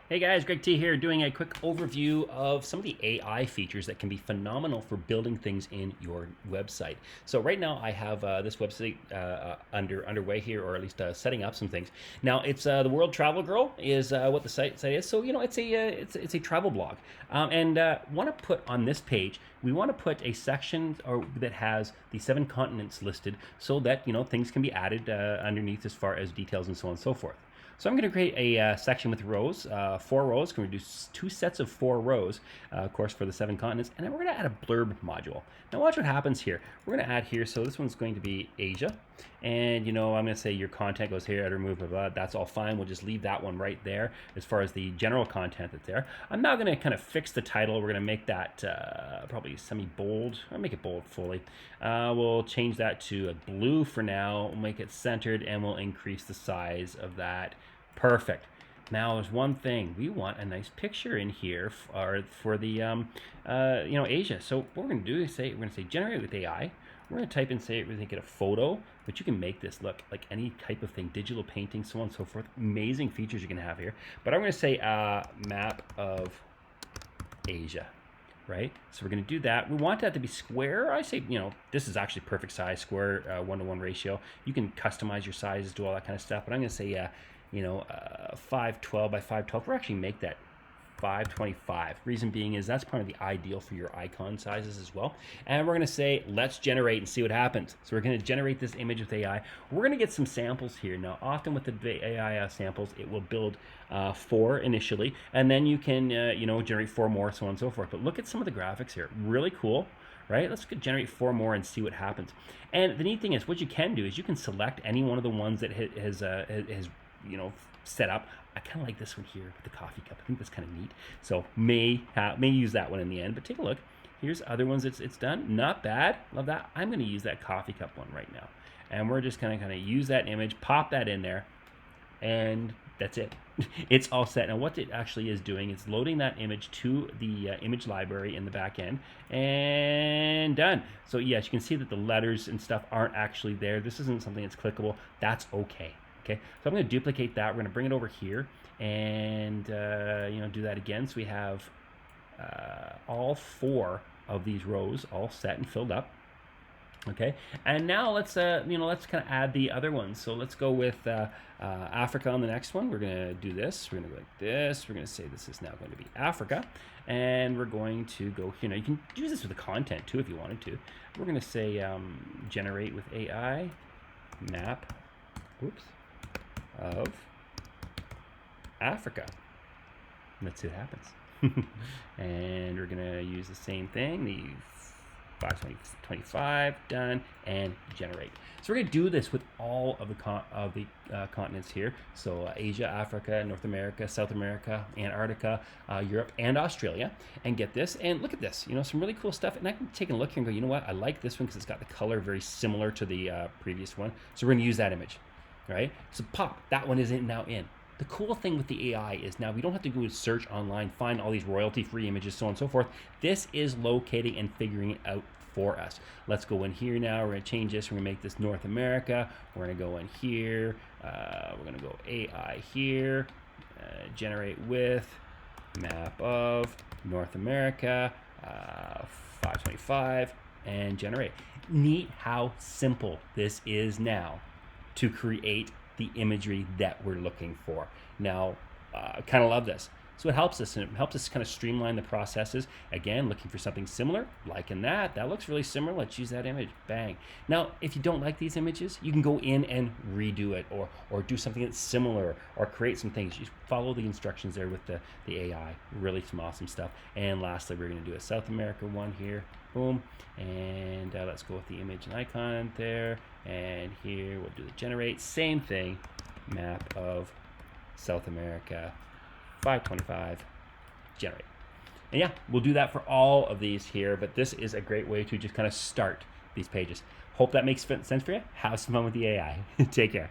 Hey guys, Greg T here doing a quick overview of some of the AI features that can be phenomenal for building things in your website. So right now I have this website underway here, or at least setting up some things. Now it's the World Travel Girl is what the site is. So it's a travel blog, and want to put on this page. We want to put a section that has the 7 continents listed, so that things can be added underneath as far as details and so on and so forth. So I'm going to create a section with rows, 4 rows. Going to do 2 sets of 4 rows, of course, for the 7 continents. And then we're going to add a blurb module. Now watch what happens here. We're going to add here, so this one's going to be Asia. And, I'm going to say your content goes here, add, remove, blah, blah. That's all fine. We'll just leave that one right there as far as the general content that's there. I'm now going to kind of fix the title. We're going to make that probably semi-bold. I'll make it bold fully. We'll change that to a blue for now. We'll make it centered, and we'll increase the size of that. Perfect. Now there's one thing. We want a nice picture in here for the Asia. So what we're going to do is we're going to say generate with AI. We're going to type in, we're going to get a photo, but you can make this look like any type of thing, digital painting, so on and so forth. Amazing features you can have here. But I'm going to say map of Asia. Right? So we're going to do that. We want that to be square. I say, this is actually perfect size, square 1-to-1 ratio. You can customize your sizes, do all that kind of stuff. But I'm going to say, 512 by 512. We're actually make that 525. Reason being is that's part of the ideal for your icon sizes as well. And we're going to say, let's generate and see what happens. So we're going to generate this image with AI. We're going to get some samples here. Now, often with the AI samples, it will build 4 initially, and then you can, generate 4 more, so on and so forth. But look at some of the graphics here. Really cool. Right? Let's generate 4 more and see what happens. And the neat thing is, what you can do is you can select any one of the ones that has set up. I kind of like this one here with the coffee cup. I think that's kind of neat. So may use that one in the end, but take a look. Here's other ones it's done. Not bad. Love that. I'm going to use that coffee cup one right now. And we're just going to kind of use that image, pop that in there, and that's it. It's all set. Now what it actually is doing is loading that image to the image library in the back end, and done. So yes, you can see that the letters and stuff aren't actually there. This isn't something that's clickable. That's okay. Okay, so I'm going to duplicate that. We're going to bring it over here and do that again. So we have all 4 of these rows all set and filled up. Okay, and now let's kind of add the other ones. So let's go with Africa on the next one. We're going to do this. We're going to go like this. We're going to say this is now going to be Africa, and we're going to go here. Now you can use this with the content too if you wanted to. We're going to say generate with AI map. Whoops. Of Africa. And let's see what happens. And we're gonna use the same thing, the 525, done, and generate. So we're gonna do this with all of the continents here. So Asia, Africa, North America, South America, Antarctica, Europe, and Australia. And get this, and look at this. Some really cool stuff. And I can take a look here and go, you know what? I like this one because it's got the color very similar to the previous one. So we're gonna use that image. Right? So pop, that one is now in. The cool thing with the AI is now we don't have to go and search online, find all these royalty-free images, so on and so forth. This is locating and figuring it out for us. Let's go in here now. We're going to change this. We're going to make this North America. We're going to go in here. We're going to go AI here. Generate with map of North America, 525, and generate. Neat how simple this is now to create the imagery that we're looking for. Now, I kind of love this. So it helps us, and it helps us kind of streamline the processes. Again, looking for something similar, liking that. That looks really similar. Let's use that image. Bang. Now, if you don't like these images, you can go in and redo it, or do something that's similar, or create some things. You follow the instructions there with the AI. Really some awesome stuff. And lastly, we're going to do a South America one here. Boom. And let's go with the image and icon there. And here we'll do the generate. Same thing. Map of South America. 525, generate. And yeah, we'll do that for all of these here, but this is a great way to just kind of start these pages. Hope that makes sense for you. Have some fun with the AI. Take care.